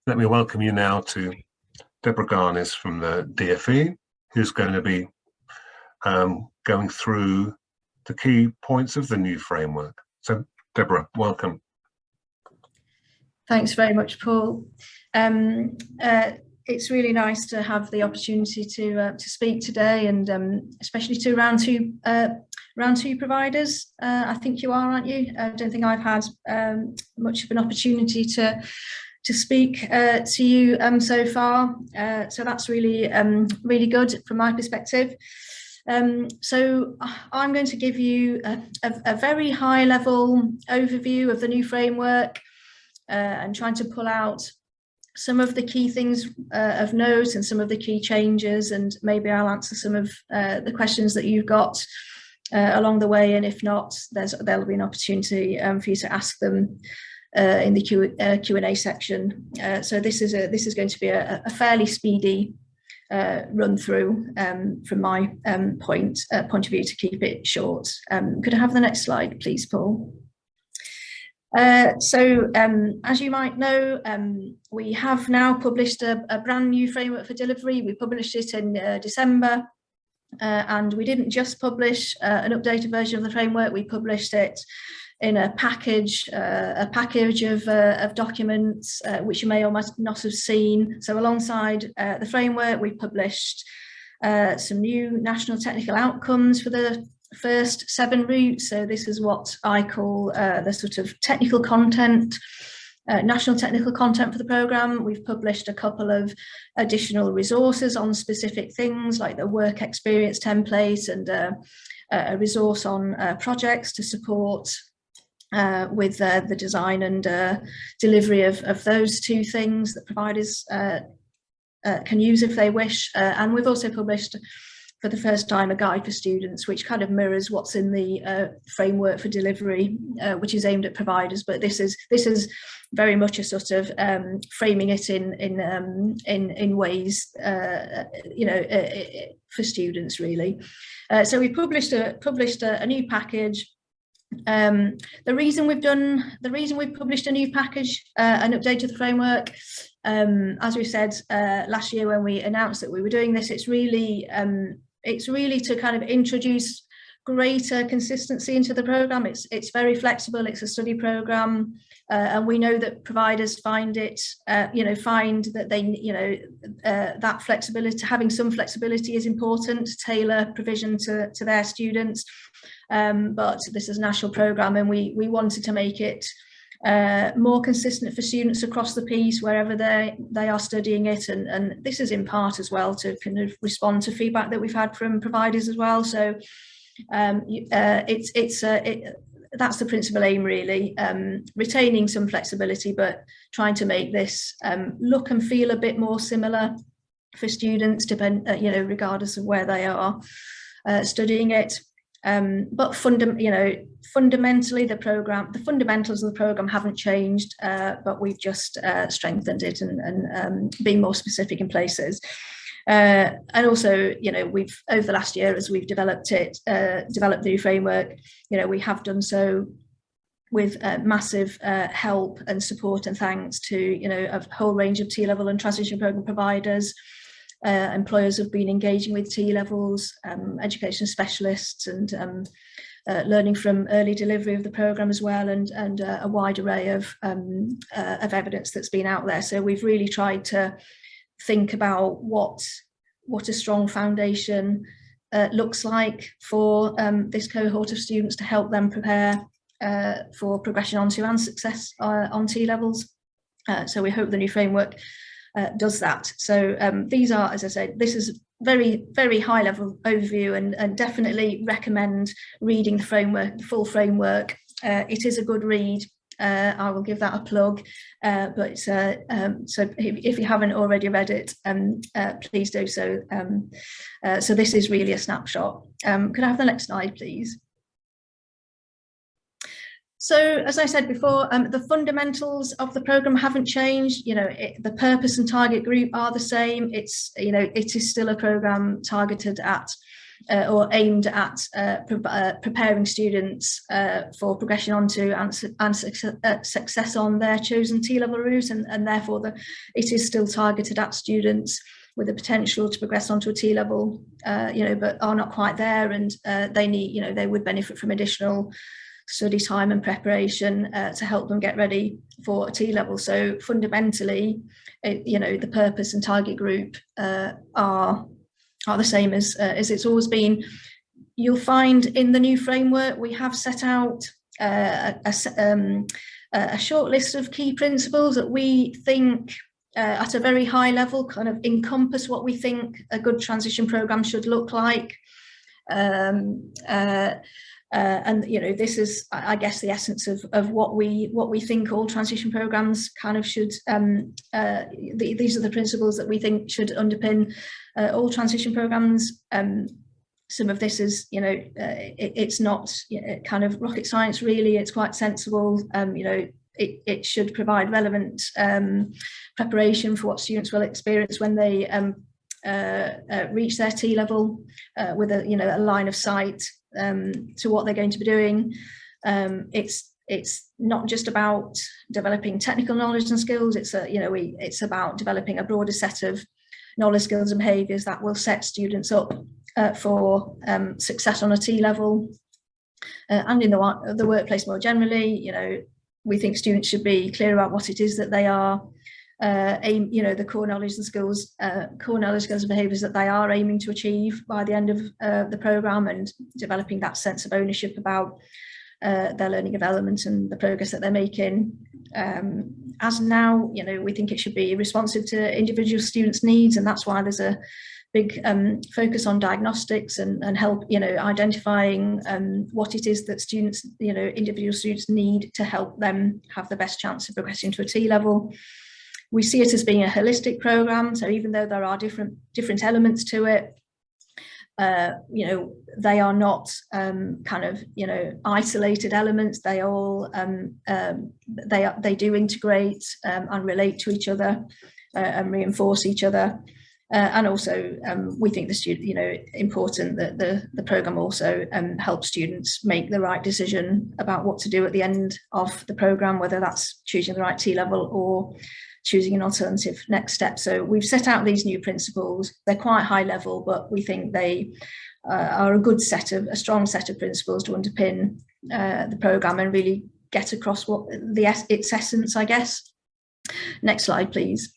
Let me welcome you now to Deborah Garnis from the DfE, who's going to be going through the key points of the new framework. So, Deborah, welcome. Thanks very much, Paul. It's really nice to have the opportunity to speak today, and especially to round two providers. I think you are, aren't you? I don't think I've had much of an opportunity to speak to you so far. So that's really really good from my perspective. So I'm going to give you a very high level overview of the new framework and trying to pull out some of the key things of note and some of the key changes, and maybe I'll answer some of the questions that you've got along the way, and if not, there'll be an opportunity for you to ask them in the Q&A section. So this is going to be a fairly speedy run through from my point of view, to keep it short. Could I have the next slide, please, Paul? So as you might know, we have now published a brand new framework for delivery. We published it in December, and we didn't just publish an updated version of the framework. We published it in a package of documents which you may or might not have seen. So alongside the framework, we published some new national technical outcomes for the first 7 routes. So this is what I call the sort of technical content, national technical content for the programme. We've published a couple of additional resources on specific things, like the work experience template and a resource on projects to support with the design and delivery of those 2 things that providers can use if they wish. And we've also published for the first time a guide for students, which kind of mirrors what's in the framework for delivery, which is aimed at providers. But this is very much a sort of framing it in ways for students, really. So we published a new package. The reason we've published a new package and updated the framework, as we said last year when we announced that we were doing this, it's really to kind of introduce greater consistency into the programme. It's very flexible. It's a study programme, and we know that providers find it, find that they, that flexibility, having some flexibility is important to tailor provision to their students. But this is a national programme, and we wanted to make it more consistent for students across the piece wherever they are studying it, and this is in part as well to kind of respond to feedback that we've had from providers as well. So that's the principal aim, really, retaining some flexibility but trying to make this look and feel a bit more similar for students, regardless of where they are studying it. But fundamentally, the fundamentals of the programme haven't changed, but we've just strengthened it and been more specific in places. And also, we've, over the last year, as we've developed the new framework, we have done so with massive help and support and thanks to, a whole range of T-level and transition programme providers. Employers have been engaging with T-levels, education specialists, and learning from early delivery of the programme as well, and a wide array of evidence that's been out there. So we've really tried to think about what a strong foundation looks like for this cohort of students, to help them prepare for progression onto and success on T-levels. So we hope the new framework does that. So these are, as I said, this is very, very high level overview, and definitely recommend reading the framework, the full framework. It is a good read. I will give that a plug, but so if you haven't already read it, please do so. So this is really a snapshot. Could I have the next slide, please? So, as I said before, the fundamentals of the programme haven't changed. The purpose and target group are the same. It is still a programme targeted at or aimed at preparing students for progression onto and success on their chosen T-level route, and therefore it is still targeted at students with the potential to progress onto a T-level, but are not quite there, and they need, they would benefit from additional study time and preparation to help them get ready for a T-level. So fundamentally, the purpose and target group are the same as it's always been. You'll find in the new framework we have set out a short list of key principles that we think at a very high level kind of encompass what we think a good transition programme should look like. This is, I guess, the essence of what we think all transition programmes kind of should. These are the principles that we think should underpin all transition programmes. Some of this is, it's not kind of rocket science really. It's quite sensible. It should provide relevant preparation for what students will experience when they reach their T-level with a line of sight to what they're going to be doing. It's not just about developing technical knowledge and skills. It's about developing a broader set of knowledge, skills, and behaviours that will set students up for success on a T-level and in the workplace more generally. We think students should be clear about what it is that they are the core knowledge and skills and behaviours that they are aiming to achieve by the end of the programme, and developing that sense of ownership about their learning development and the progress that they're making. As now, we think it should be responsive to individual students' needs, and that's why there's a big focus on diagnostics and help, identifying what it is that students, individual students need to help them have the best chance of progressing to a T-level. We see it as being a holistic programme, so even though there are different elements to it, they are not isolated elements. They all they do integrate and relate to each other and reinforce each other. And also, we think important that the programme also helps students make the right decision about what to do at the end of the programme, whether that's choosing the right T-level or choosing an alternative next step. So we've set out these new principles. They're quite high level, but we think they are a strong set of principles to underpin the programme and really get across its essence, I guess. Next slide, please.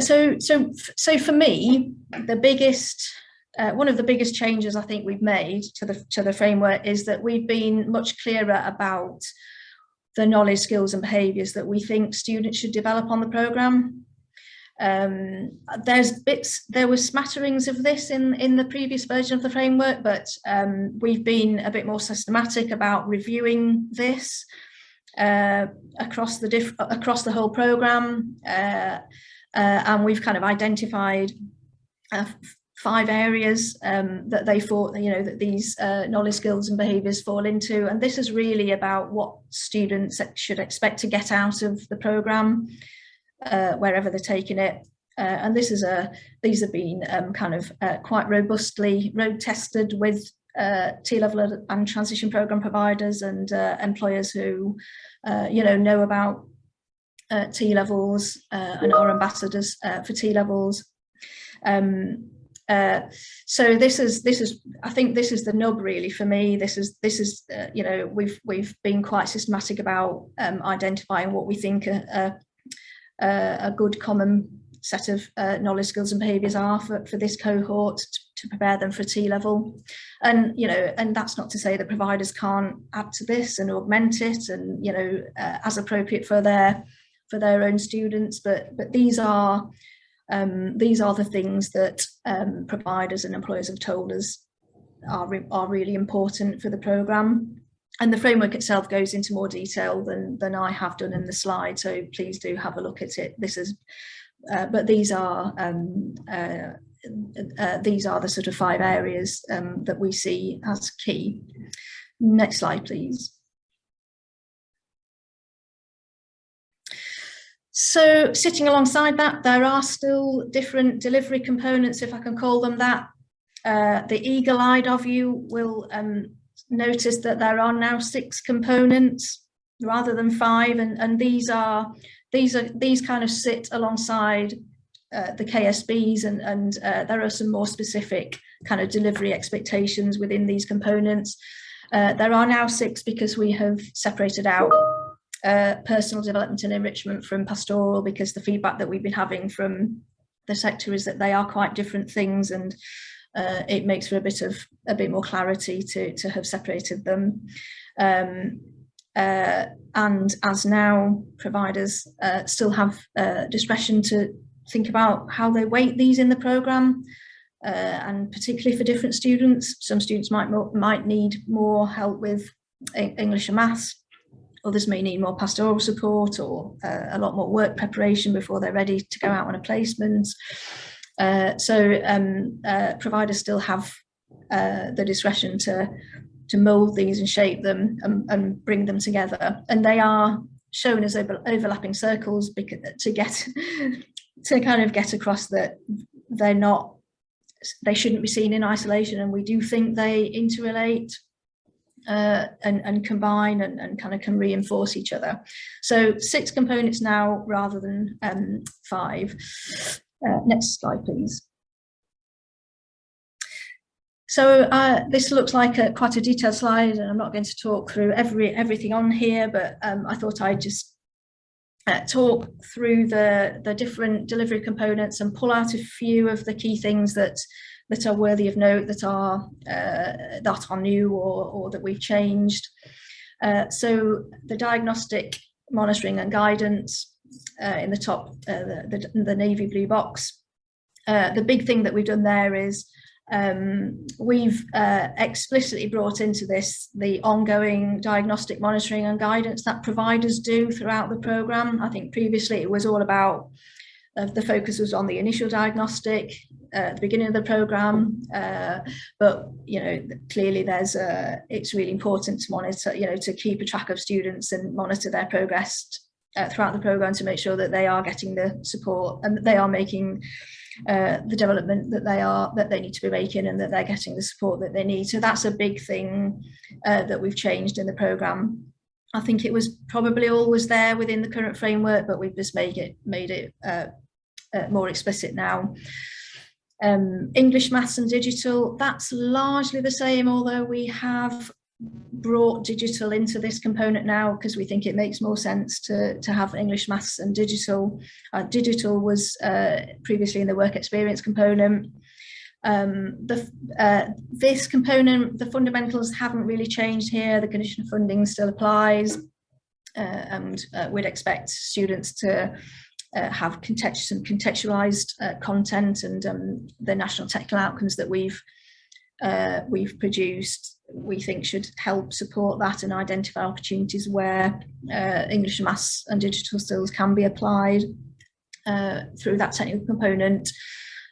So for me, one of the biggest changes I think we've made to the framework is that we've been much clearer about the knowledge, skills, and behaviours that we think students should develop on the programme. There were smatterings of this in the previous version of the framework, but we've been a bit more systematic about reviewing this across the whole programme. And we've kind of identified 5 areas that they thought, that these knowledge, skills, and behaviours fall into. And this is really about what students should expect to get out of the programme, wherever they're taking it. And these have been quite robustly road tested with T-level and transition programme providers and employers who, know about T-levels and are ambassadors for T-levels. So this is I think this is the nub really for me. This is we've been quite systematic about identifying what we think a good common set of knowledge, skills, and behaviours are for this cohort to prepare them for T-level. And and that's not to say that providers can't add to this and augment it and as appropriate for their own students, but these are the things that providers and employers have told us are really important for the programme. And the framework itself goes into more detail than I have done in the slide, so please do have a look at it. But these are the sort of 5 areas that we see as key. Next slide, please. So sitting alongside that, there are still different delivery components, if I can call them that. The eagle-eyed of you will notice that there are now 6 components rather than 5, and these kind of sit alongside the KSBs, and there are some more specific kind of delivery expectations within these components. There are now 6 because we have separated out personal development and enrichment from pastoral, because the feedback that we've been having from the sector is that they are quite different things, and it makes for a bit more clarity to have separated them. And as now, providers still have discretion to think about how they weight these in the programme, and particularly for different students. Some students might need more help with English and maths. Others may need more pastoral support, or a lot more work preparation before they're ready to go out on a placement. Providers still have the discretion to mould these and shape them and bring them together. And they are shown as overlapping circles to kind of get across that they shouldn't be seen in isolation, and we do think they interrelate and combine and kind of can reinforce each other. So 6 components now rather than 5. Next slide, please. So this looks like quite a detailed slide, and I'm not going to talk through everything on here, but I thought I'd just talk through the different delivery components and pull out a few of the key things that are worthy of note, that are new or that we've changed. So the diagnostic monitoring and guidance in the top, the navy blue box. The big thing that we've done there is we've explicitly brought into this the ongoing diagnostic monitoring and guidance that providers do throughout the programme. I think previously it was all about the focus was on the initial diagnostic at the beginning of the programme, but clearly it's really important to monitor, to keep a track of students and monitor their progress throughout the programme to make sure that they are getting the support and that they are making the development that they need to be making, and that they're getting the support that they need. So that's a big thing that we've changed in the programme. I think it was probably always there within the current framework, but we've just made it more explicit now. English, maths and digital, that's largely the same, although we have brought digital into this component now because we think it makes more sense to have English, maths and digital. Digital was previously in the work experience component. This component, the fundamentals haven't really changed here. The condition of funding still applies, and we'd expect students to have contextualized content, and the national technical outcomes that we've produced, we think should help support that and identify opportunities where English, maths and digital skills can be applied through that technical component,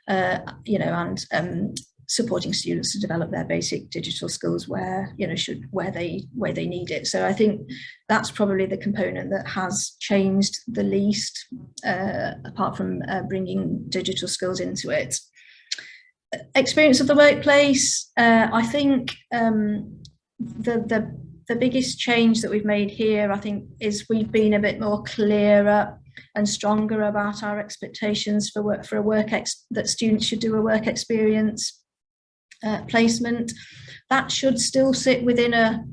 and supporting students to develop their basic digital skills where they need it. So I think that's probably the component that has changed the least, apart from bringing digital skills into it. Experience of the workplace, I think the biggest change that we've made here, I think, is we've been a bit more clearer and stronger about our expectations that students should do a work experience placement. That should still sit within an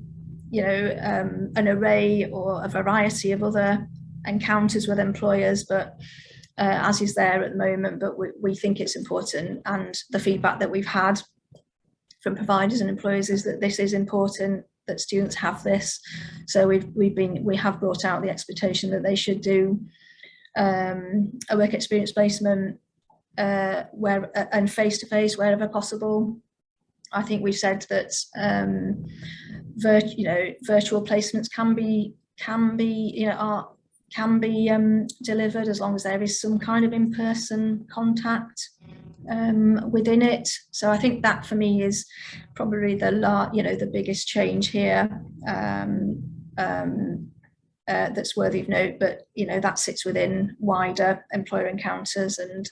array or a variety of other encounters with employers, but as is there at the moment, but we think it's important, and the feedback that we've had from providers and employers is that this is important, that students have this. So we have brought out the expectation that they should do a work experience placement and face-to-face wherever possible. I think we've said that virtual placements can be delivered as long as there is some kind of in-person contact within it. So I think that for me is probably the biggest change here. that's worthy of note, but that sits within wider employer encounters and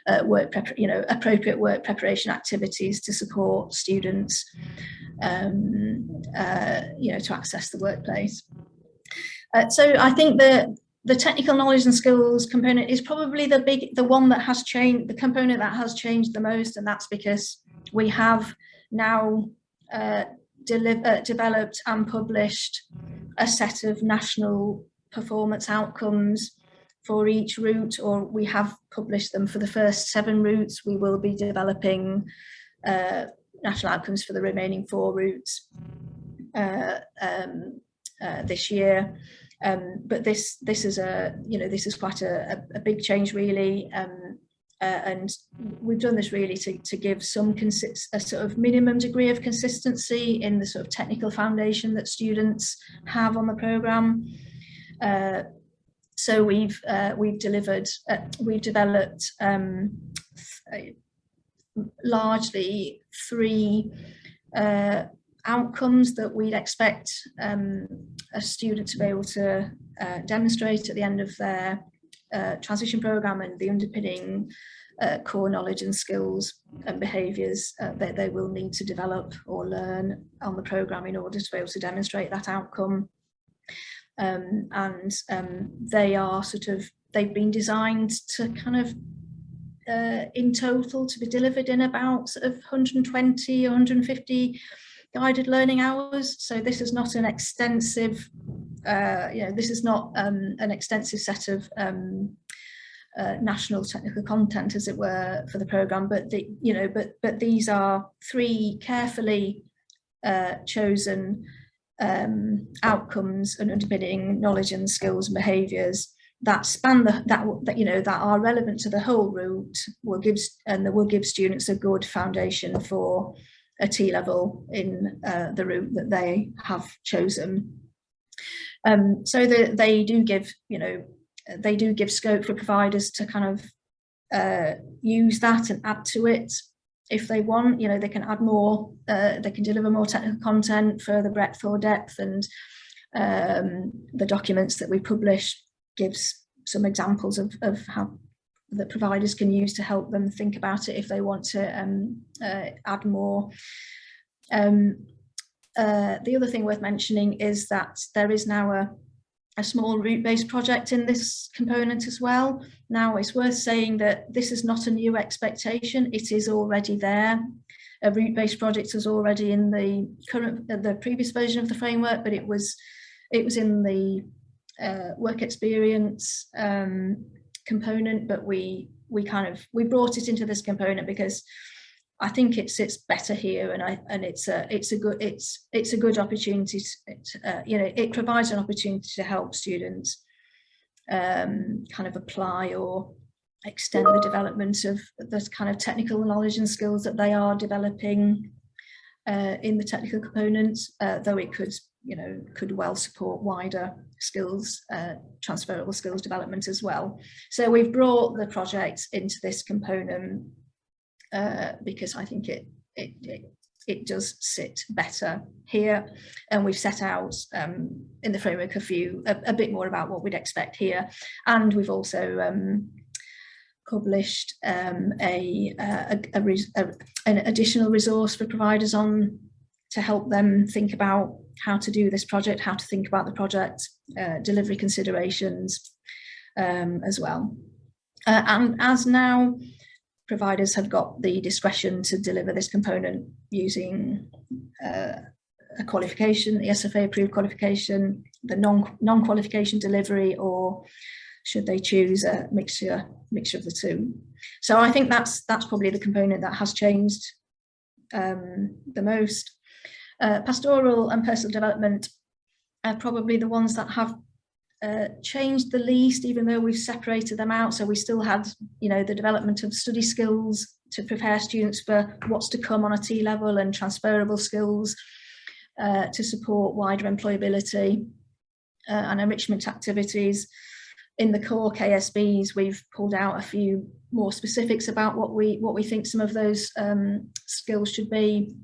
appropriate work preparation activities to support students to access the workplace. So I think the technical knowledge and skills component is probably the one that has changed, the component that has changed the most, and that's because we have now developed and published a set of national performance outcomes for each route, or we have published them for the first 7 routes. We will be developing national outcomes for the remaining 4 routes this year. But this is quite a big change, really, and we've done this really to give a sort of minimum degree of consistency in the sort of technical foundation that students have on the programme. So we've developed largely 3 outcomes that we'd expect a student to be able to demonstrate at the end of their transition programme, and the underpinning core knowledge and skills and behaviours that they will need to develop or learn on the programme in order to be able to demonstrate that outcome. They've been designed to kind of in total to be delivered in about sort of 120 or 150 guided learning hours. So this is not an extensive an extensive set of national technical content, as it were, for the programme, but these are 3 carefully chosen outcomes and underpinning knowledge and skills and behaviours that span that are relevant to the whole route, will give students a good foundation for a T-level in the route that they have chosen. So they do give scope for providers to kind of use that and add to it if they want. They can add more, they can deliver more technical content, further breadth or depth, and the documents that we publish gives some examples of how that providers can use to help them think about it if they want to add more. The other thing worth mentioning is that there is now a small route-based project in this component as well. Now, it's worth saying that this is not a new expectation, it is already there. A route-based project is already in the previous version of the framework, but it was in the work experience component, but we brought it into this component because I think it sits better here, and it's a good opportunity. It provides an opportunity to help students kind of apply or extend the development of the kind of technical knowledge and skills that they are developing in the technical components, though it could well support wider skills, transferable skills development as well. So we've brought the project into this component because I think it does sit better here, and we've set out in the framework a bit more about what we'd expect here, and we've also published an additional resource for providers to help them think about how to do this project, how to think about the project, delivery considerations as well. And as now providers have got the discretion to deliver this component using a qualification, the SFA approved qualification, the non-qualification delivery, or should they choose a mixture of the two. So I think that's probably the component that has changed the most. Pastoral and personal development are probably the ones that have changed the least, even though we've separated them out. So we still had, the development of study skills to prepare students for what's to come on a T-level, and transferable skills to support wider employability and enrichment activities. In the core KSBs, we've pulled out a few more specifics about what we think some of those skills should be,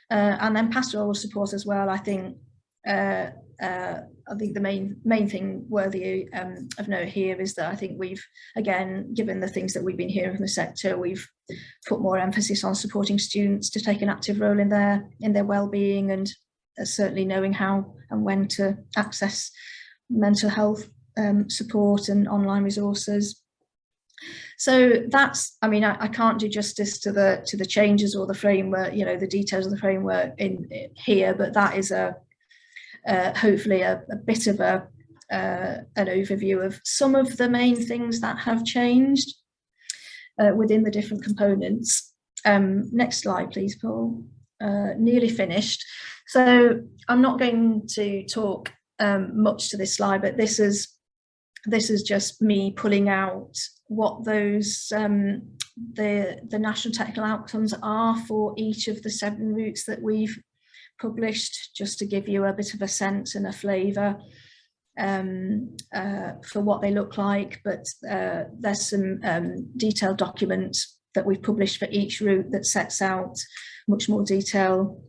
and then pastoral support as well. I think I think the main thing worthy of note here is that I think we've, again, given the things that we've been hearing from the sector, we've put more emphasis on supporting students to take an active role in their well-being, and certainly knowing how and when to access mental health support and online resources. So that's, I mean, I can't do justice to the changes or the framework, you know, the details of the framework in here, but that is hopefully a bit of an overview of some of the main things that have changed within the different components. Next slide, please, Paul. Nearly finished. So I'm not going to talk much to this slide, but this is just me pulling out what those the national technical outcomes are for each of the 7 routes that we've published, just to give you a bit of a sense and a flavour for what they look like. But there's some detailed documents that we've published for each route that sets out much more detail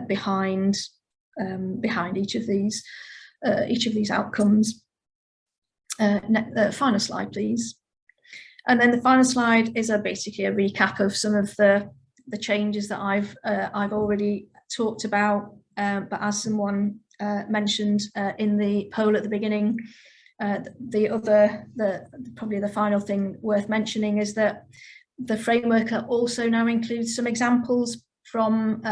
behind each of these outcomes. Final slide, please. And then the final slide is basically a recap of some of the changes that I've already talked about. But as someone mentioned in the poll at the beginning, probably the final thing worth mentioning is that the framework also now includes some examples from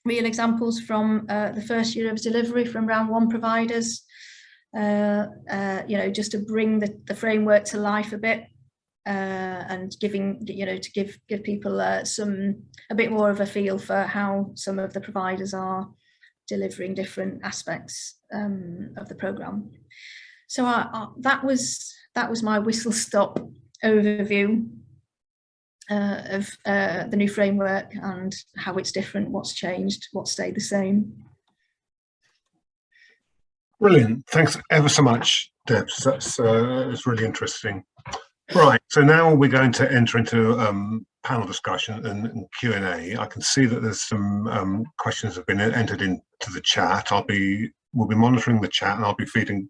real examples from the first year of delivery from round 1 providers. You know, just to bring the framework to life a bit, and giving, you know, to give people a bit more of a feel for how some of the providers are delivering different aspects of the programme. So that was my whistle stop overview of the new framework and how it's different, what's changed, what stayed the same. Brilliant. Thanks ever so much, Debs. That's it's really interesting. Right, so now we're going to enter into panel discussion and Q&A. I can see that there's some questions have been entered into the chat. We'll be monitoring the chat, and I'll be feeding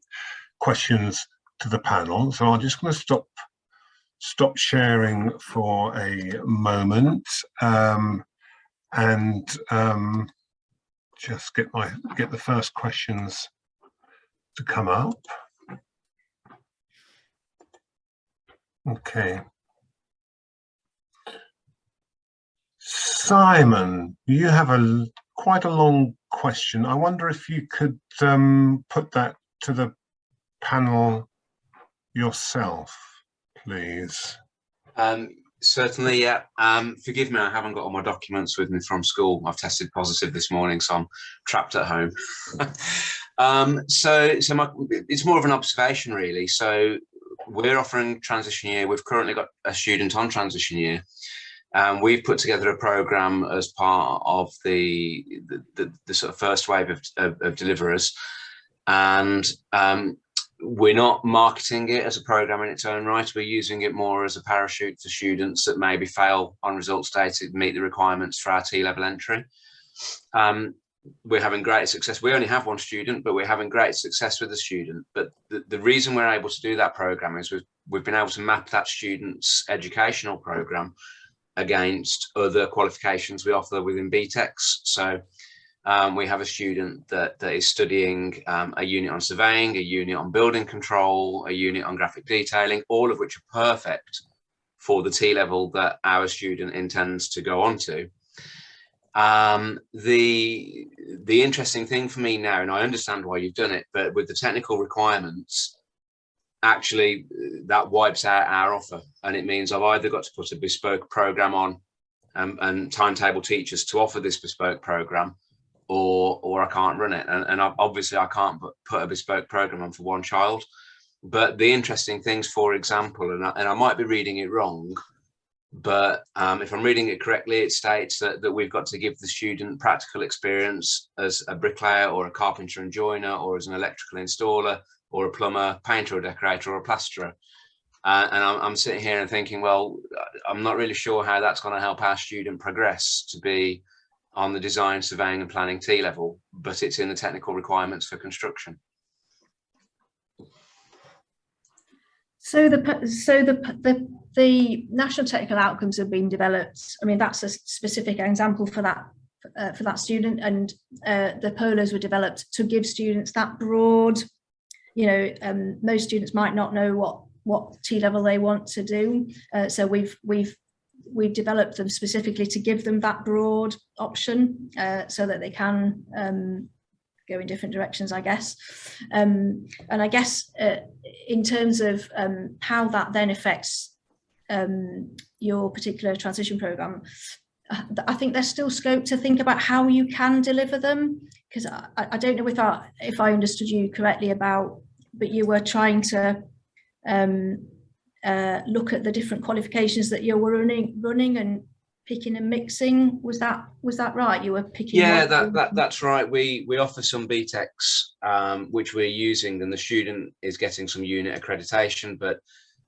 questions to the panel. So I'm just going to stop sharing for a moment and just get the first questions to come up. Okay. Simon, you have quite a long question. I wonder if you could put that to the panel yourself, please. Certainly, yeah. Forgive me, I haven't got all my documents with me from school. I've tested positive this morning, so I'm trapped at home. It's more of an observation, really. So we're offering transition year. We've currently got a student on transition year. We've put together a programme as part of the sort of first wave of deliverers, and we're not marketing it as a programme in its own right. We're using it more as a parachute for students that maybe fail on results day to meet the requirements for our T-level entry. We're having great success. We only have 1 student, but we're having great success with the student. But the reason we're able to do that programme is we've been able to map that student's educational programme against other qualifications we offer within BTECs. So we have a student that is studying a unit on surveying, a unit on building control, a unit on graphic detailing, all of which are perfect for the T-level that our student intends to go on to. The interesting thing for me now, and I understand why you've done it, but with the technical requirements, actually that wipes out our offer, and it means I've either got to put a bespoke program on and timetable teachers to offer this bespoke program, or I can't run it. And obviously I can't put a bespoke program on for 1 child. But the interesting things, for example, and I might be reading it wrong, but if I'm reading it correctly, it states that we've got to give the student practical experience as a bricklayer or a carpenter and joiner, or as an electrical installer or a plumber, painter or decorator or a plasterer. And I'm sitting here and thinking, well, I'm not really sure how that's going to help our student progress to be on the design, surveying and planning T level, but it's in the technical requirements for construction. So the national technical outcomes have been developed. I mean, that's a specific example for that student, and the polos were developed to give students that broad, you know, most students might not know what T level they want to do. So we've developed them specifically to give them that broad option, so that they can go in different directions, I guess. And I guess in terms of how that then affects your particular transition programme, I think there's still scope to think about how you can deliver them, because I don't know if I understood you correctly but you were trying to look at the different qualifications that you were running and picking and mixing. Was that right? You were picking? Yeah, that's right. We offer some BTECs which we're using, and the student is getting some unit accreditation. But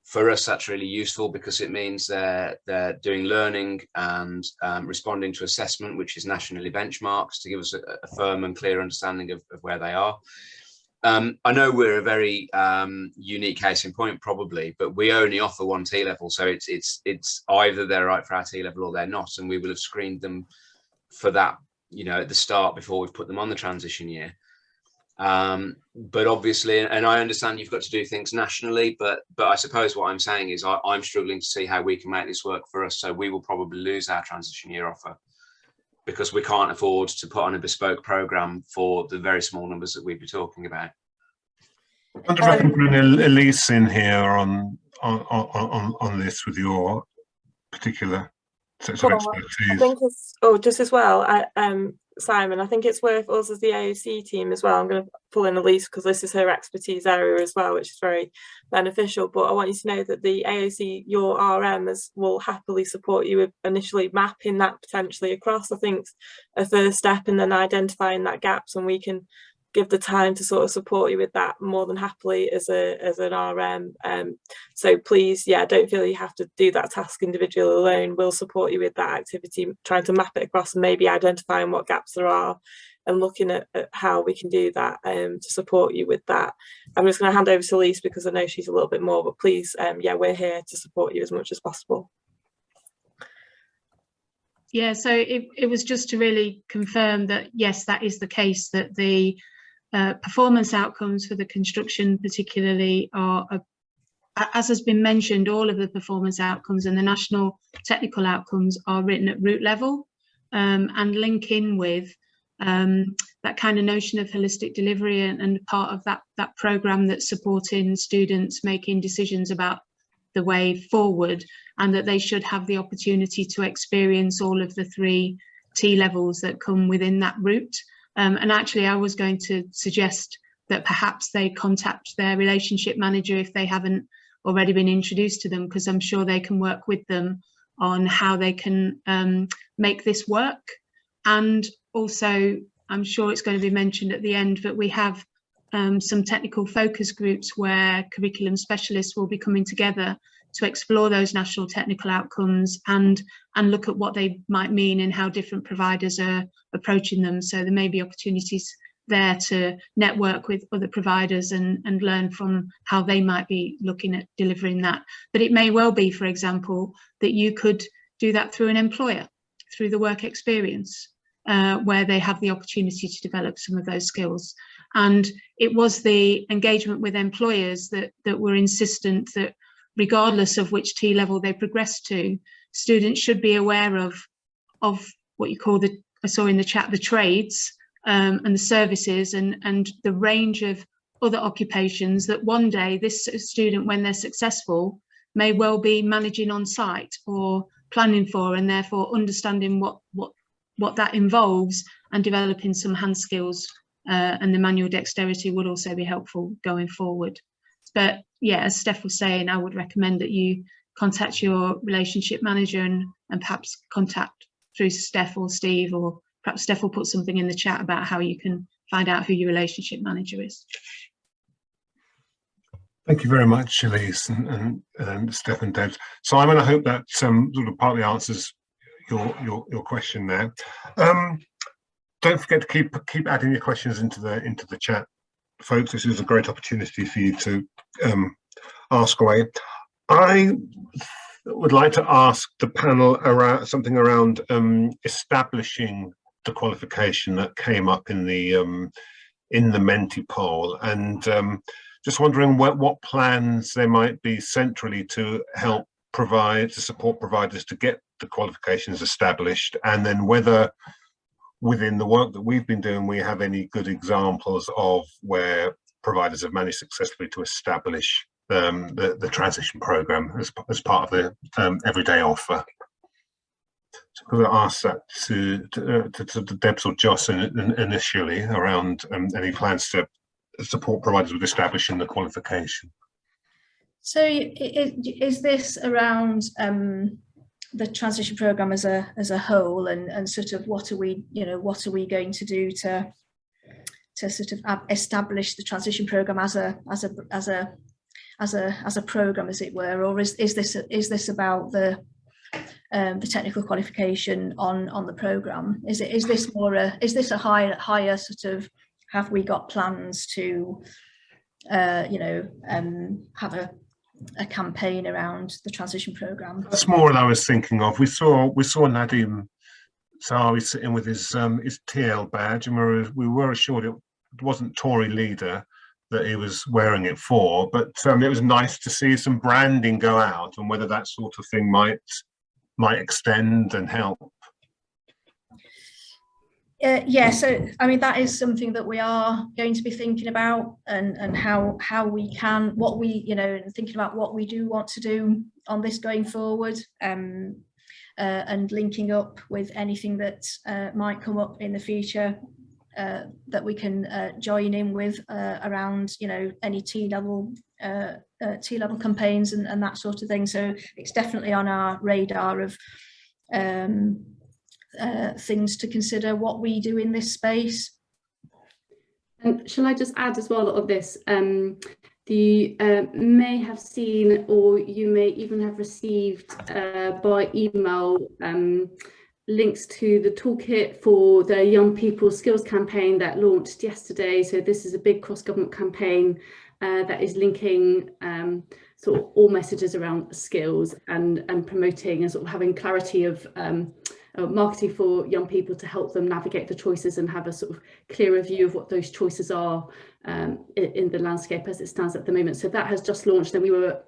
for us, that's really useful because it means they're doing learning and responding to assessment, which is nationally benchmarked, to give us a firm and clear understanding of where they are. I know we're a very unique case in point, probably, but we only offer one T level, so it's either they're right for our T level or they're not, and we will have screened them for that, you know, at the start before we've put them on the transition year. But obviously, and I understand you've got to do things nationally, but I suppose what I'm saying is I'm struggling to see how we can make this work for us. So we will probably lose our transition year offer, because we can't afford to put on a bespoke programme for the very small numbers that we'd be talking about. I wonder if I can bring Elise in here on this with your particular set of expertise. I think it's, just as well, Simon, I think it's worth us as the AoC team as well. I'm going to pull in Elise because this is her expertise area as well, which is very beneficial. But I want you to know that the AoC, your RM, will happily support you with initially mapping that potentially across. I think a first step, and then identifying that gaps, and we can give the time to sort of support you with that more than happily as an RM. So please, don't feel you have to do that task individually alone. We'll support you with that activity, trying to map it across and maybe identifying what gaps there are and looking at how we can do that to support you with that. I'm just going to hand over to Elise because I know she's a little bit more, but please, we're here to support you as much as possible. Yeah, so it was just to really confirm that, yes, that is the case, that the performance outcomes for the construction particularly are, as has been mentioned, all of the performance outcomes and the national technical outcomes are written at root level, and link in with that kind of notion of holistic delivery and part of that programme that's supporting students making decisions about the way forward, and that they should have the opportunity to experience all of the 3 T levels that come within that route. And actually, I was going to suggest that perhaps they contact their relationship manager if they haven't already been introduced to them, because I'm sure they can work with them on how they can make this work. And also, I'm sure it's going to be mentioned at the end, but we have some technical focus groups where curriculum specialists will be coming together to explore those national technical outcomes and look at what they might mean and how different providers are approaching them. So there may be opportunities there to network with other providers and learn from how they might be looking at delivering that. But it may well be, for example, that you could do that through an employer, through the work experience, where they have the opportunity to develop some of those skills. And it was the engagement with employers that were insistent that regardless of which T level they progress to, students should be aware of what you call I saw in the chat, the trades and the services and the range of other occupations that one day this student, when they're successful, may well be managing on site or planning for, and therefore understanding what that involves and developing some hand skills, and the manual dexterity would also be helpful going forward. But yeah, as Steph was saying, I would recommend that you contact your relationship manager and perhaps contact through Steph or Steve, or perhaps Steph will put something in the chat about how you can find out who your relationship manager is. Thank you very much, Elise and Steph and Deb. Simon, I hope that sort of partly answers your question now. Don't forget to keep adding your questions into the chat, folks. This is a great opportunity for you to ask away. I would like to ask the panel around something around establishing the qualification that came up in the Menti poll, and just wondering what plans there might be centrally to help support providers to get the qualifications established, and then whether within the work that we've been doing we have any good examples of where providers have managed successfully to establish the transition program as part of the everyday offer. So I'm going to ask that to Debs or Joss initially around any plans to support providers with establishing the qualification. So is this around the transition program as a whole, and sort of what are we going to do to sort of establish the transition program as a program, as it were, or is this about the technical qualification on the program? Is this a higher sort of, have we got plans to have a campaign around the transition program? That's more what I was thinking of. We saw Nadim Zahawi sitting with his TL badge, and we were assured it wasn't Tory leader that he was wearing it for, but it was nice to see some branding go out, and whether that sort of thing might extend and help. Yeah, so I mean that is something that we are going to be thinking about, and how we can, what we, and thinking about what we do want to do on this going forward, and linking up with anything that might come up in the future that we can join in with around any T-level campaigns and that sort of thing. So it's definitely on our radar of things to consider what we do in this space. And shall I just add as well of this? You may have seen, or you may even have received by email links to the toolkit for the Young People Skills campaign that launched yesterday. So this is a big cross-government campaign that is linking sort of all messages around skills and promoting and sort of having clarity of marketing for young people to help them navigate the choices and have a sort of clearer view of what those choices are in the landscape as it stands at the moment. So that has just launched, and we were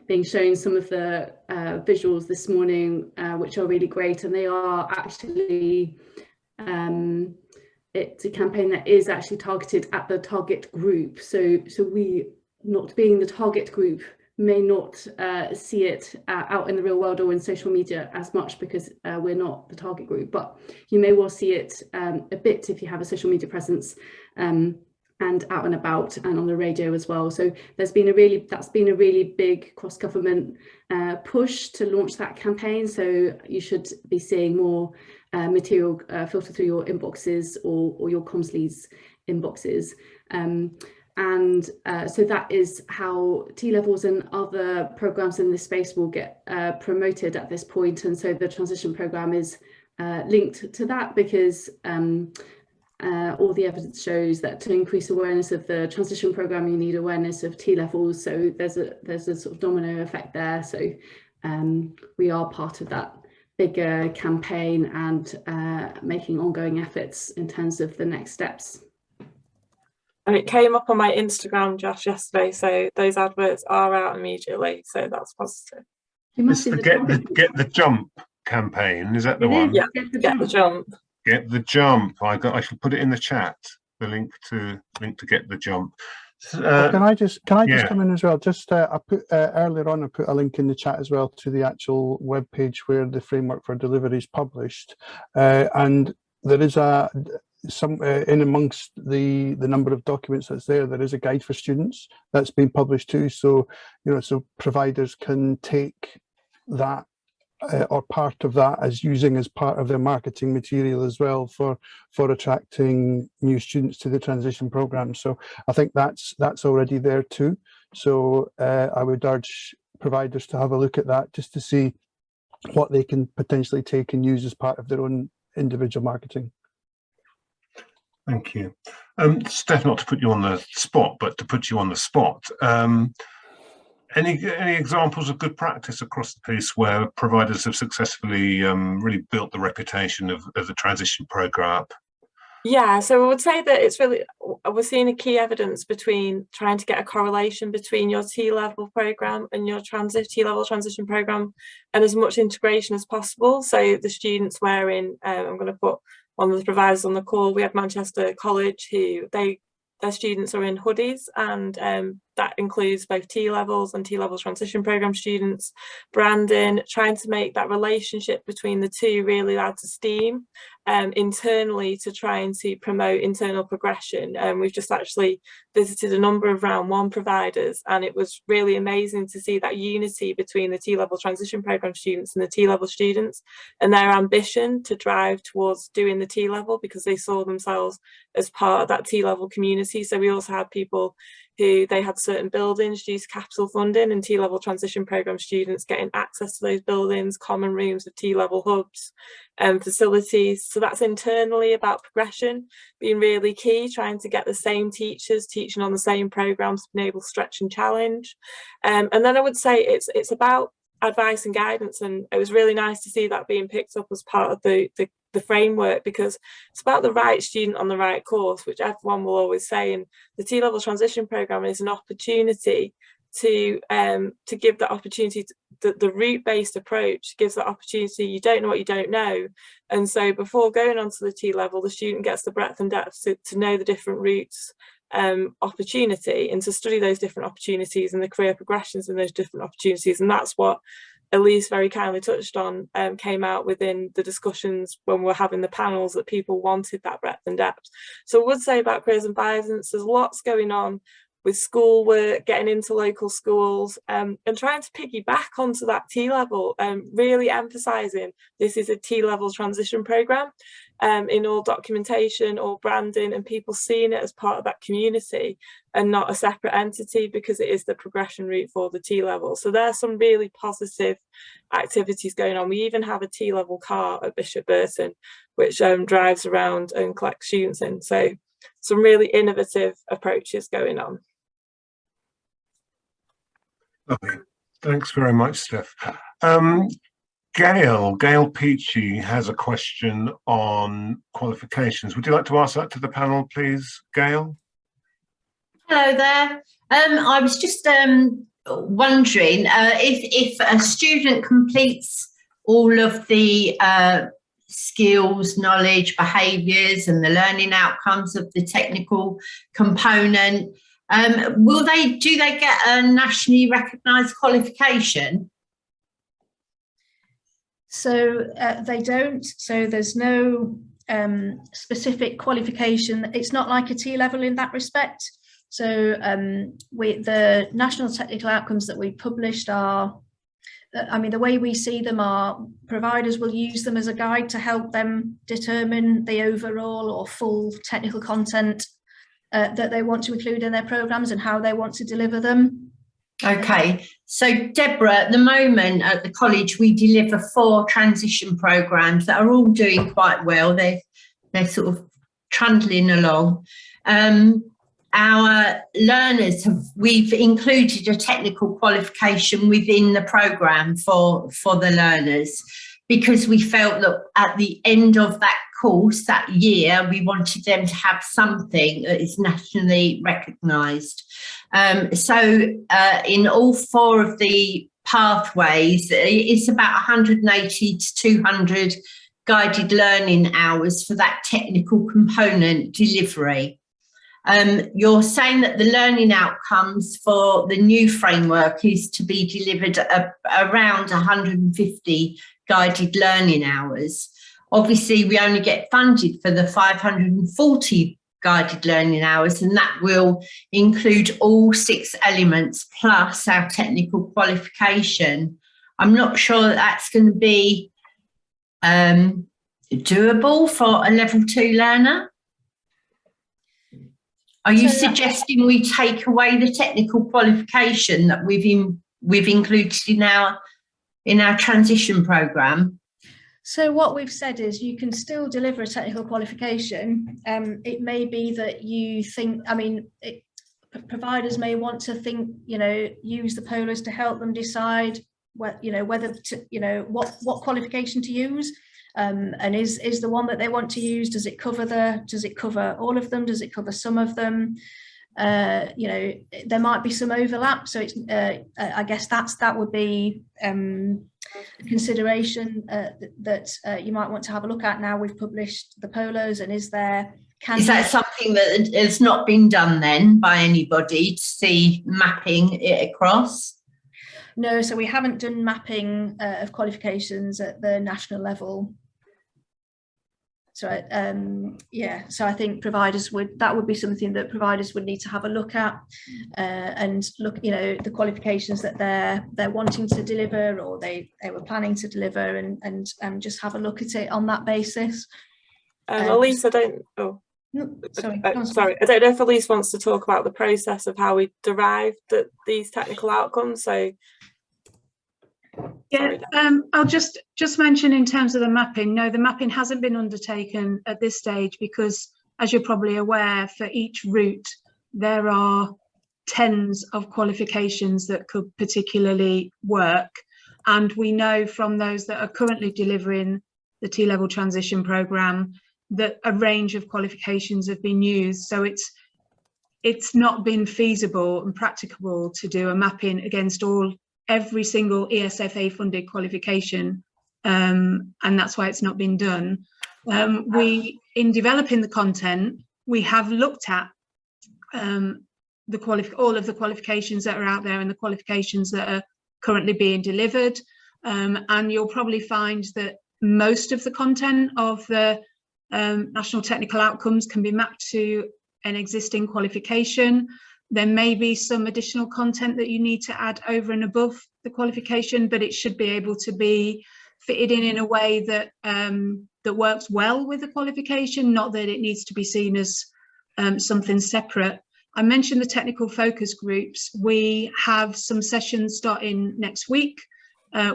being shown some of the visuals this morning, which are really great, and they are actually it's a campaign that is actually targeted at the target group. So we, not being the target group, may not see it out in the real world or in social media as much because we're not the target group, but you may well see it a bit if you have a social media presence and out and about and on the radio as well. So that's been a really big cross-government push to launch that campaign. So you should be seeing more material filter through your inboxes or your comms leads inboxes. So that is how T-levels and other programs in this space will get promoted at this point. And so the transition program is linked to that, because all the evidence shows that to increase awareness of the transition program, you need awareness of T-levels. So there's a sort of domino effect there. So we are part of that bigger campaign and making ongoing efforts in terms of the next steps. And it came up on my Instagram, Josh, yesterday, so those adverts are out immediately, so that's positive. It's the Get the Jump campaign, is that the one? Yeah, Get the Jump. Get the Jump. I shall put it in the chat, the link to Get the Jump. Can I just come in as well? Just I put earlier on, I put a link in the chat as well to the actual web page where the framework for delivery is published, and there is in amongst the number of documents that's there is a guide for students that's been published too. So so providers can take that or part of that as part of their marketing material as well for attracting new students to the transition program. So I think that's already there too. So I would urge providers to have a look at that just to see what they can potentially take and use as part of their own individual marketing. Thank you. Steph, not to put you on the spot, but to put you on the spot, any examples of good practice across the piece where providers have successfully really built the reputation of the transition programme up? Yeah, so I would say that it's really, we're seeing a key evidence between trying to get a correlation between your T-level programme and your T-level transition programme, and as much integration as possible. So the students wearing, I'm going to put one of the providers on the call, we have Manchester College, who their students are in hoodies, and that includes both T-levels and T-level transition programme students. Branding, trying to make that relationship between the two really add to steam internally to trying to promote internal progression. We've just actually visited a number of round one providers, and it was really amazing to see that unity between the T-level transition programme students and the T-level students, and their ambition to drive towards doing the T-level because they saw themselves as part of that T-level community. So we also had people who they had certain buildings due to capital funding, and T-level transition programme students getting access to those buildings, common rooms of T-level hubs and facilities. So that's internally about progression being really key, trying to get the same teachers teaching on the same programmes to be able to stretch and challenge. And then I would say it's about advice and guidance, and it was really nice to see that being picked up as part of the framework, because it's about the right student on the right course, which everyone will always say, and the T-level transition programme is an opportunity to give that opportunity the route-based approach gives that opportunity. You don't know what you don't know, and so before going on to the T-level, the student gets the breadth and depth to know the different routes opportunity, and to study those different opportunities and the career progressions in those different opportunities. And that's what Elise very kindly touched on, came out within the discussions when we're having the panels, that people wanted that breadth and depth. So I would say about careers and guidance, there's lots going on with schoolwork, getting into local schools, and trying to piggyback onto that T-level, really emphasising this is a T-level transition programme in all documentation, all branding, and people seeing it as part of that community and not a separate entity, because it is the progression route for the T-level. So there's some really positive activities going on. We even have a T-level car at Bishop Burton, which drives around and collects students in. So some really innovative approaches going on. Lovely. Thanks very much, Steph. Gail Peachy has a question on qualifications. Would you like to ask that to the panel, please, Gail? Hello there. I was just wondering if a student completes all of the skills, knowledge, behaviours and the learning outcomes of the technical component, do they get a nationally recognised qualification? So they don't. So there's no specific qualification. It's not like a T-level in that respect. So the national technical outcomes that we published are, I mean, the way we see them are providers will use them as a guide to help them determine the overall or full technical content that they want to include in their programmes and how they want to deliver them. Okay, so Deborah, at the moment at the college we deliver 4 transition programmes that are all doing quite well. They're sort of trundling along. Our learners we've included a technical qualification within the programme for the learners, because we felt that at the end of that course that year we wanted them to have something that is nationally recognised. So in all 4 of the pathways, it's about 180 to 200 guided learning hours for that technical component delivery. You're saying that the learning outcomes for the new framework is to be delivered around 150 guided learning hours. Obviously, we only get funded for the 540 guided learning hours, and that will include all 6 elements plus our technical qualification. I'm not sure that that's going to be doable for a level 2 learner. Are you suggesting we take away the technical qualification that we've included in our in our transition programme? So what we've said is you can still deliver a technical qualification. It may be that you think, I mean, providers may want to think, you know, use the polars to help them decide what, you know, whether to, you know, what qualification to use. And is the one that they want to use, does it cover all of them? Does it cover some of them? You know, there might be some overlap. So it's, I guess that would be a consideration that you might want to have a look at. Now we've published the polars, and is that something that has not been done then by anybody to see mapping it across? No, so we haven't done mapping of qualifications at the national level. So yeah, so I think that would be something that providers would need to have a look at, and look, you know, the qualifications that they're wanting to deliver, or they were planning to deliver, and just have a look at it on that basis. Elise, I don't. Oh, no, sorry. Sorry, I don't know if Elise wants to talk about the process of how we derived these technical outcomes. So. Yeah, I'll just mention in terms of the mapping, no, the mapping hasn't been undertaken at this stage because, as you're probably aware, for each route, there are tens of qualifications that could particularly work. And we know from those that are currently delivering the T-level transition programme that a range of qualifications have been used. So it's not been feasible and practicable to do a mapping against every single ESFA funded qualification, and that's why it's not been done. In developing the content, we have looked at all of the qualifications that are out there and the qualifications that are currently being delivered, and you'll probably find that most of the content of the national technical outcomes can be mapped to an existing qualification. There may be some additional content that you need to add over and above the qualification, but it should be able to be fitted in a way that that works well with the qualification, not that it needs to be seen as something separate. I mentioned the technical focus groups. We have some sessions starting next week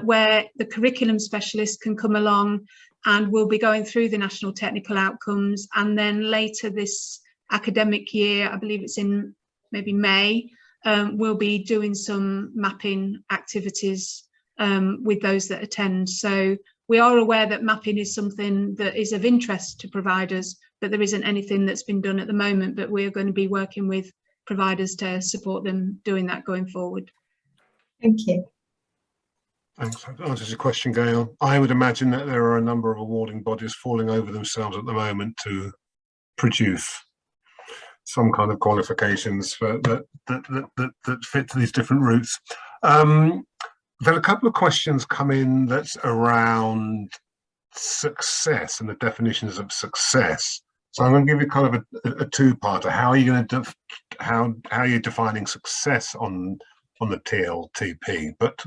where the curriculum specialists can come along, and we'll be going through the national technical outcomes. And then later this academic year, I believe it's in maybe May, we'll be doing some mapping activities with those that attend. So we are aware that mapping is something that is of interest to providers, but there isn't anything that's been done at the moment, but we're going to be working with providers to support them doing that going forward. Thank you. Thanks. That answers your question, Gail. I would imagine that there are a number of awarding bodies falling over themselves at the moment to produce some kind of qualifications that fit to these different routes. We've had a couple of questions come in that's around success and the definitions of success. So I'm going to give you kind of a two-parter. How are you going to how are you defining success on the TLTP? But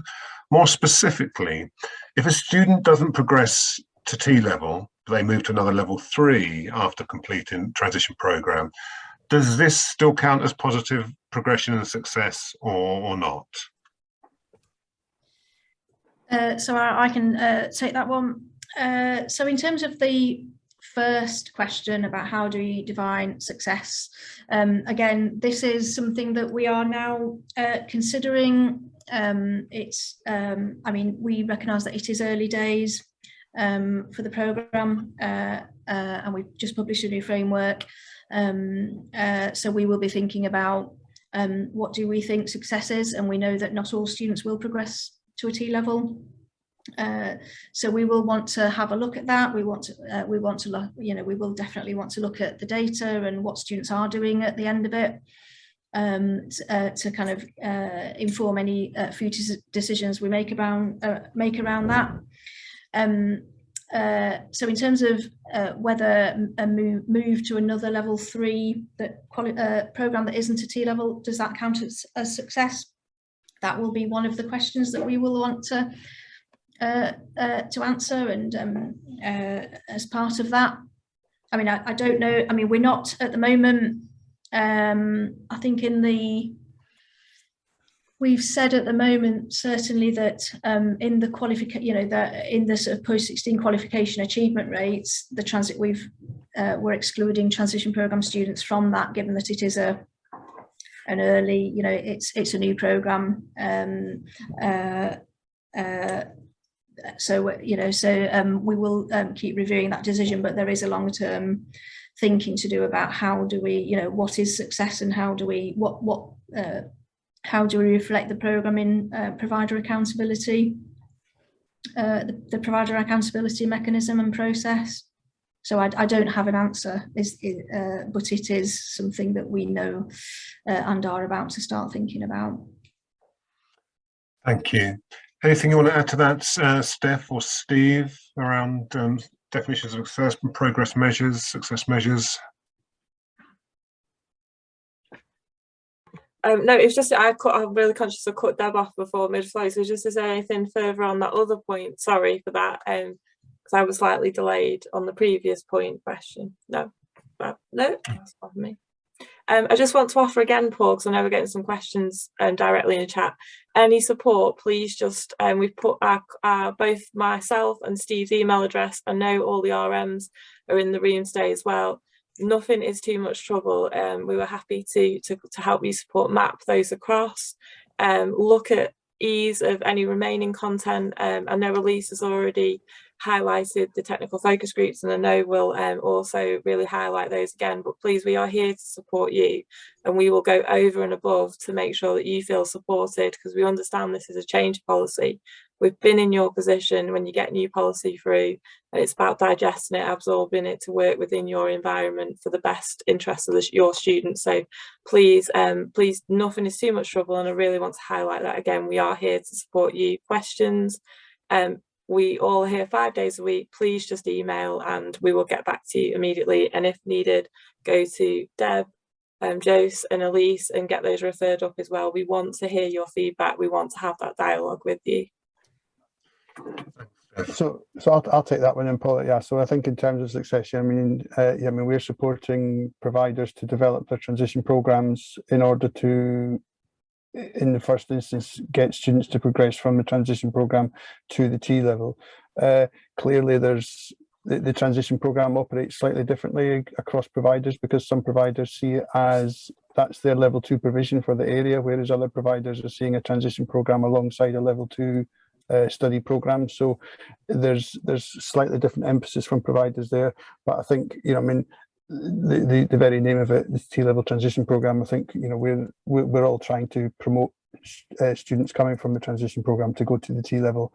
more specifically, if a student doesn't progress to T-level, they move to another level 3 after completing transition program, does this still count as positive progression and success or not? So I can take that one. So in terms of the first question about how do you define success, again, this is something that we are now considering. I mean, we recognise that it is early days for the programme, and we've just published a new framework. So we will be thinking about what do we think success is, and we know that not all students will progress to a T-level. So we will want to have a look at that. We want to look, you know, we will definitely want to look at the data and what students are doing at the end of it, to kind of inform any future decisions we make around that. So in terms of whether a move to another level 3 program that isn't a T-level, does that count as success? That will be one of the questions that we will want to answer, and as part of that, I mean, I don't know. I mean, we're not at the moment. I think in the we've said at the moment certainly that in the qualification, that in the sort of post-16 qualification achievement rates, the transit we're excluding transition program students from that, given that it is an early, it's a new program. So we will keep reviewing that decision, but there is a long-term thinking to do about how do we, what is success, and how do we how do we reflect the programme in provider accountability, the provider accountability mechanism and process. So I don't have an answer, but it is something that we know and are about to start thinking about. Thank you. Anything you want to add to that, Steph or Steve, around definitions of success and progress measures, success measures? No, it's just I'm really conscious I cut Deb off before mid-flow, so just to say anything further on that other point, sorry for that, because I was slightly delayed on the previous question. No, that's not me. I just want to offer again, Paul, because I know we're getting some questions directly in the chat. Any support, please just, we've put both myself and Steve's email address. I know all the RMs are in the room today as well. Nothing is too much trouble. We were happy to help you support map those across, look at ease of any remaining content. I know Elise has already highlighted the technical focus groups, and I know we'll also really highlight those again, but please, we are here to support you, and we will go over and above to make sure that you feel supported, because we understand this is a change policy. We've been in your position when you get new policy through, and it's about digesting it, absorbing it to work within your environment for the best interest of your students. So please, please, nothing is too much trouble, and I really want to highlight that again. We are here to support you. Questions, we all are here 5 days a week. Please just email and we will get back to you immediately, and if needed, go to Deb, Jose and Elise and get those referred up as well. We want to hear your feedback. We want to have that dialogue with you. So I'll take that one in, Paul. Yeah, so I think in terms of success, I mean, we're supporting providers to develop their transition programs in order to, in the first instance, get students to progress from the transition program to the T level. Clearly, there's the transition program operates slightly differently across providers, because some providers see it as that's their level 2 provision for the area, whereas other providers are seeing a transition program alongside a level 2 study program. So there's slightly different emphasis from providers there, but I think, the very name of it, this T-level transition program, I think, we're all trying to promote students coming from the transition program to go to the T-level.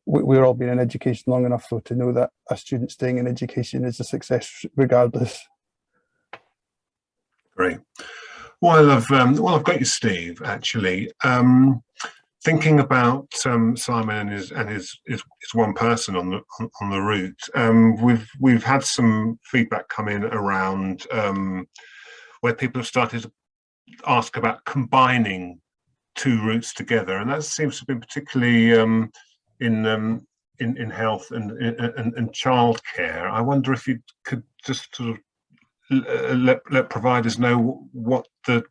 We're all been in education long enough, though, to know that a student staying in education is a success regardless. Great. Well, I've got you, Steve, actually. Thinking about Simon and his one person on the route, we've had some feedback come in around where people have started to ask about combining 2 routes together, and that seems to have been particularly in health and childcare. I wonder if you could just sort of let providers know what the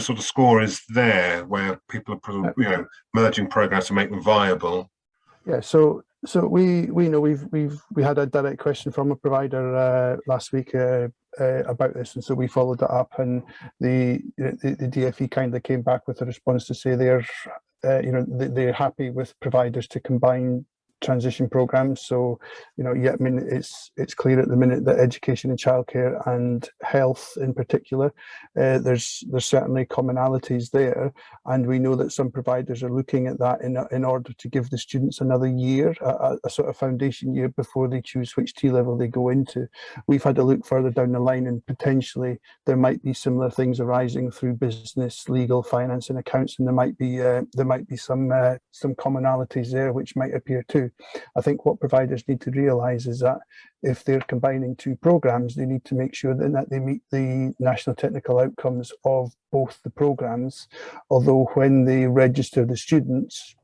sort of score is there, where people are merging programs to make them viable. Yeah, so we know we had a direct question from a provider last week about this, and so we followed that up, and the DfE kindly came back with a response to say they're happy with providers to combine transition programs. So it's clear at the minute that education and childcare and health in particular, there's certainly commonalities there, and we know that some providers are looking at that in order to give the students another year, a sort of foundation year, before they choose which T-level they go into. We've had to look further down the line, and potentially there might be similar things arising through business, legal, finance and accounts, and there might be some commonalities there which might appear too. I think what providers need to realise is that if they're combining 2 programs, they need to make sure that they meet the national technical outcomes of both the programs. Although when they register the students,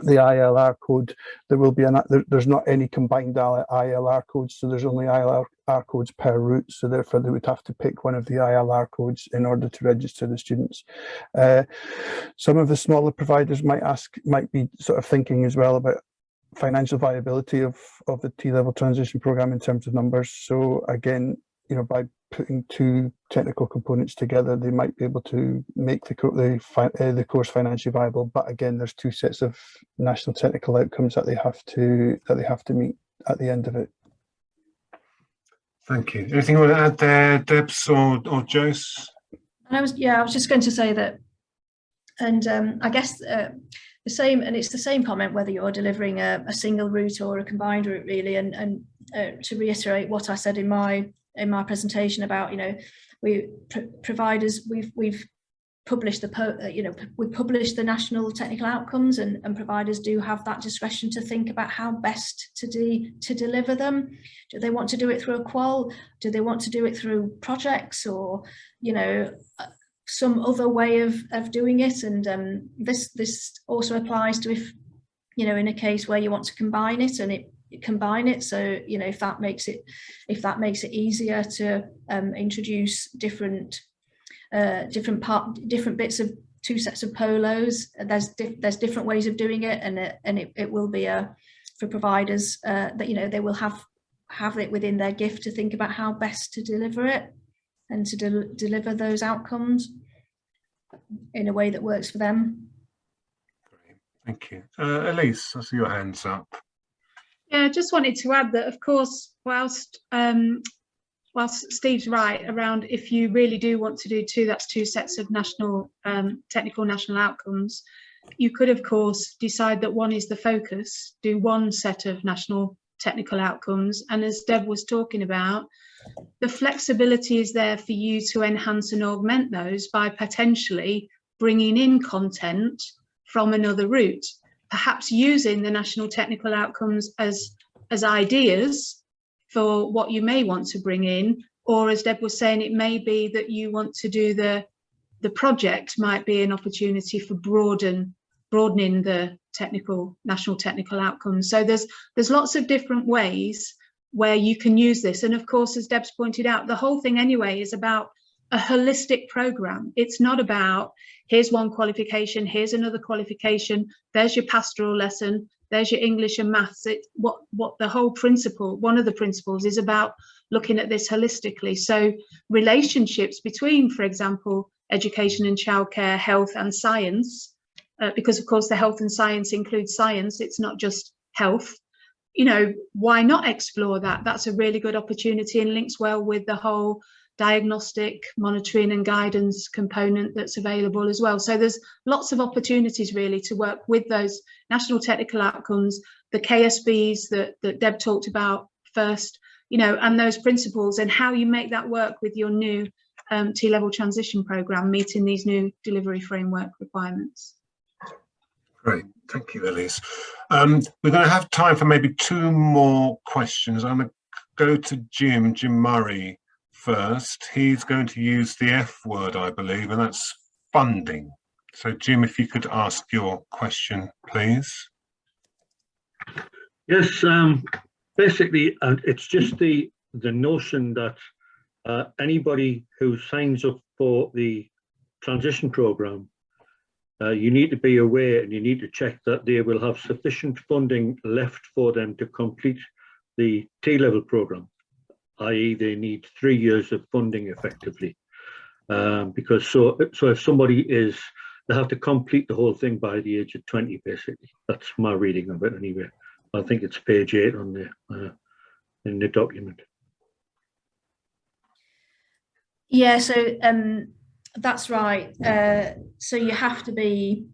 the ILR code, there will be there's not any combined ILR codes, so there's only ILR ILR codes per route, so therefore they would have to pick one of the ILR codes in order to register the students. Some of the smaller providers might be sort of thinking as well about financial viability of the T-level transition program in terms of numbers. So again, you know, by putting two technical components together, they might be able to make the course financially viable. But again, there's two sets of national technical outcomes that they have to meet at the end of it. Thank you. Anything you want to add there, Debs or Jose? I was just going to say that, and I guess the same, and it's the same comment whether you're delivering a single route or a combined route, really. And to reiterate what I said in my presentation about, you know, providers, we've published we published the national technical outcomes, and providers do have that discretion to think about how best to deliver them. Do they want to do it through a qual? Do they want to do it through projects, or, you know, some other way of doing it? And this also applies to, if, you know, in a case where you want to combine it, combine it. So, you know, if that makes it easier to introduce different bits of two sets of polos, there's different ways of doing it, and it will be for providers that, you know, they will have it within their gift to think about how best to deliver it and to deliver those outcomes in a way that works for them. Great, thank you. Elise, I see your hands up. Yeah, I just wanted to add that, of course, whilst Steve's right around, if you really do want to do two sets of national technical national outcomes, you could, of course, decide that one is the focus, do one set of national technical outcomes, and as Deb was talking about, the flexibility is there for you to enhance and augment those by potentially bringing in content from another route, perhaps using the national technical outcomes as ideas for what you may want to bring in, or as Deb was saying, it may be that you want to do the project might be an opportunity for broadening the national technical outcomes. So there's lots of different ways where you can use this. And of course, as Deb's pointed out, the whole thing anyway is about a holistic program. It's not about, here's one qualification, here's another qualification, there's your pastoral lesson, there's your English and maths. What the whole principle, one of the principles, is about looking at this holistically. So relationships between, for example, education and childcare, health and science, because of course the health and science includes science, it's not just health. You know, why not explore that? That's a really good opportunity and links well with the whole diagnostic monitoring and guidance component that's available as well. So there's lots of opportunities really to work with those national technical outcomes, the KSBs that Deb talked about first, you know, and those principles, and how you make that work with your new T-level transition program, meeting these new delivery framework requirements. Great, thank you, Elise. We're going to have time for maybe two more questions. I'm going to go to Jim Murray first. He's going to use the F word, I believe, and that's funding. So Jim, if you could ask your question, please. Yes, basically, it's just the notion that anybody who signs up for the transition program, you need to be aware and you need to check that they will have sufficient funding left for them to complete the T-level program, i.e. they need 3 years of funding effectively. Because so if somebody they have to complete the whole thing by the age of 20, basically. That's my reading of it anyway. I think it's page 8 on the in the document. Yeah, so that's right. So you have to be,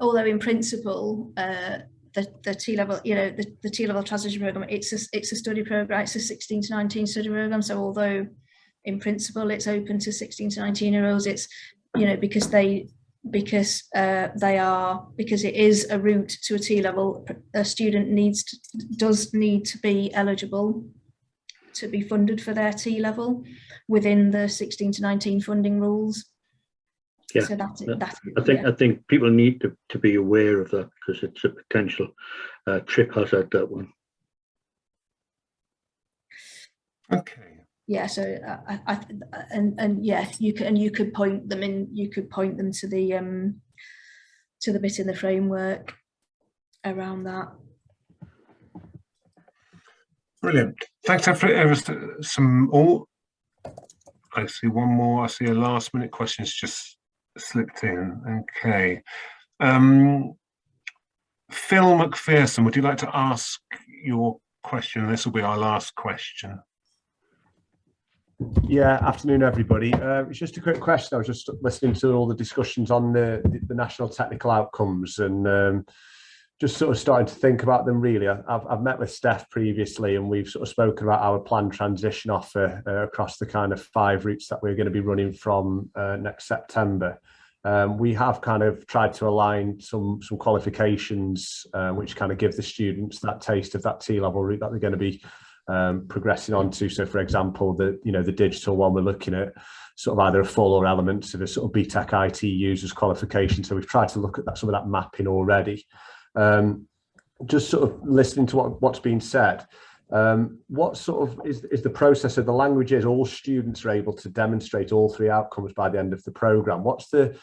although in principle, the T-level, you know, the T-level transition program, it's a study program. It's a 16 to 19 study program. So although in principle it's open to 16 to 19-year-olds, it's, you know, because it is a route to a T-level, a student does need to be eligible to be funded for their T-level within the 16 to 19 funding rules. Yeah, so that's it. I think people need to be aware of that, because it's a potential trip hazard, that one. Okay. Yeah, so yeah, you could point them to the bit in the framework around that. Brilliant. Thanks for some. Oh, I see one more. I see a last minute question's just slipped in. Okay. Phil McPherson, would you like to ask your question? This will be our last question. Yeah, afternoon everybody. It's just a quick question. I was just listening to all the discussions on the national technical outcomes and just sort of starting to think about them really. I've met with Steph previously and we've sort of spoken about our planned transition offer across the kind of 5 routes that we're going to be running from next September. We have kind of tried to align some qualifications which kind of give the students that taste of that T-level route that they're going to be progressing on to. So for example, the digital one, we're looking at sort of either a full or elements of a sort of BTEC IT users qualification. So we've tried to look at some of that mapping already. Just sort of listening to what's been said, what sort of is the process of the languages? All students are able to demonstrate all 3 outcomes by the end of the programme. What's the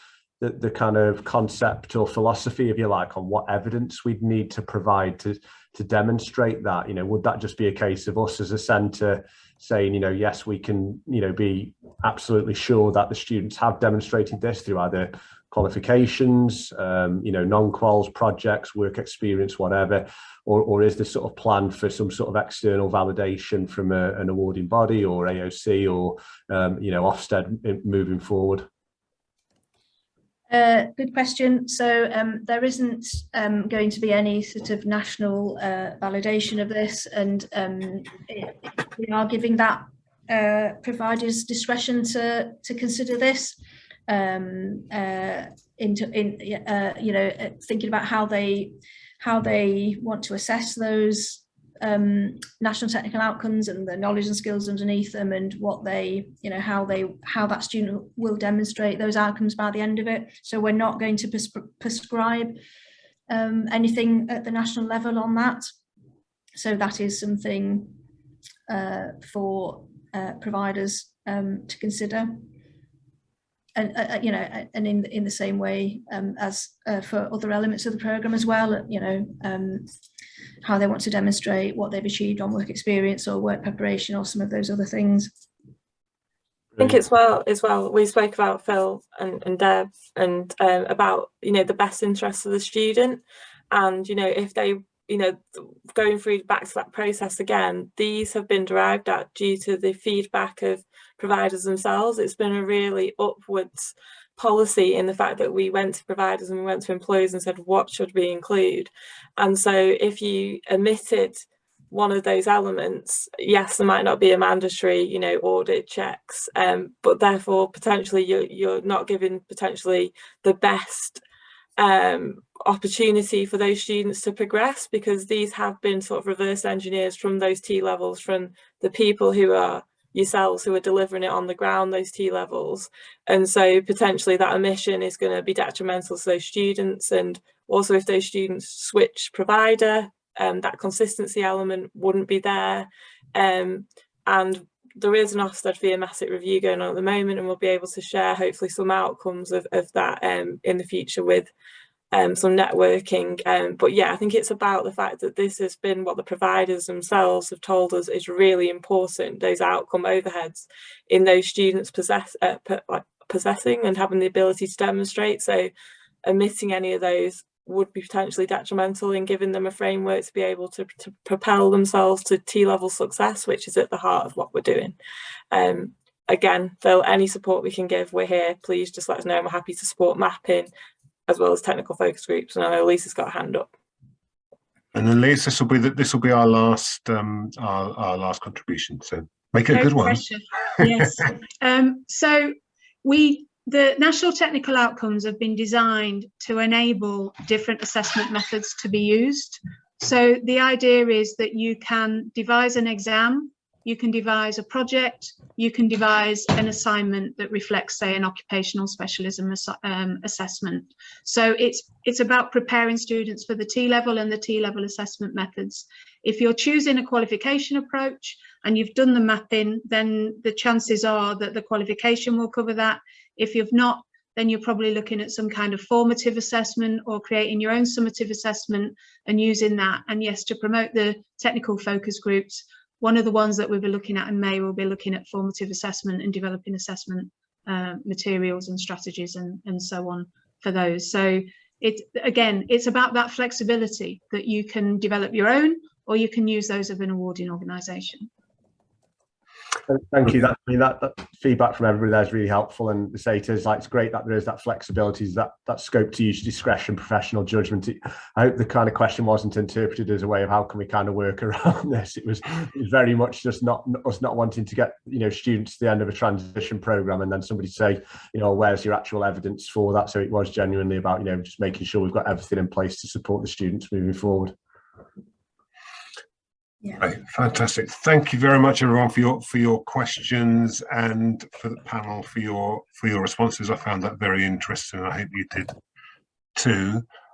kind of concept or philosophy, if you like, on what evidence we'd need to provide to demonstrate that? Would that just be a case of us as a centre saying, yes, we can, be absolutely sure that the students have demonstrated this through either qualifications, non-quals, projects, work experience, whatever, or is this sort of planned for some sort of external validation from an awarding body or AoC or, Ofsted moving forward? Good question. So there isn't going to be any sort of national validation of this, and we are giving that providers discretion to consider this. Thinking about how they want to assess those national technical outcomes and the knowledge and skills underneath them, and what they, how that student will demonstrate those outcomes by the end of it. So we're not going to prescribe anything at the national level on that. So that is something for providers to consider. And and in the same way as for other elements of the programme as well, how they want to demonstrate what they've achieved on work experience or work preparation or some of those other things. I think it's as well, we spoke about Phil and Deb and about, the best interests of the student, and, if they, going through back to that process again, these have been derived at due to the feedback of providers themselves. It's been a really upwards policy in the fact that we went to providers and we went to employers and said, what should we include? And so if you omitted one of those elements, yes, there might not be a mandatory, audit checks, but therefore potentially you're not giving potentially the best opportunity for those students to progress, because these have been sort of reverse engineers from those T levels, from the people who are yourselves who are delivering it on the ground, those T levels. And so potentially that omission is going to be detrimental to those students. And also if those students switch provider, that consistency element wouldn't be there. And there is an Ofsted VMATIC review going on at the moment, and we'll be able to share hopefully some outcomes of that in the future with some networking. But yeah, I think it's about the fact that this has been what the providers themselves have told us is really important, those outcome overheads in those students possessing and having the ability to demonstrate. So omitting any of those would be potentially detrimental in giving them a framework to be able to propel themselves to T-level success, which is at the heart of what we're doing. Again, Phil, any support we can give, we're here. Please just let us know. We're happy to support mapping as well as technical focus groups. And I know Lisa's got a hand up. And then Lisa, this will be our last contribution. So make it a good one. Yes. So the national technical outcomes have been designed to enable different assessment methods to be used. So the idea is that you can devise an exam you can devise a project, you can devise an assignment that reflects, say, an occupational specialism assessment. So it's about preparing students for the T-level and the T-level assessment methods. If you're choosing a qualification approach and you've done the mapping, then the chances are that the qualification will cover that. If you've not, then you're probably looking at some kind of formative assessment or creating your own summative assessment and using that. And yes, to promote the technical focus groups, one of the ones that we'll be looking at in May, we'll be looking at formative assessment and developing assessment materials and strategies and so on for those. So it's about that flexibility that you can develop your own, or you can use those of an awarding organisation. Thank you. That feedback from everybody there is really helpful, and the say it's great that there is that flexibility, that scope to use discretion, professional judgment. I hope the kind of question wasn't interpreted as a way of how can we kind of work around this. It was very much just us not wanting to get students to the end of a transition program and then somebody say, where's your actual evidence for that? So it was genuinely about just making sure we've got everything in place to support the students moving forward. Yeah. Right, fantastic. Thank you very much, everyone, for your questions, and for the panel for your responses. I found that very interesting. I hope you did too.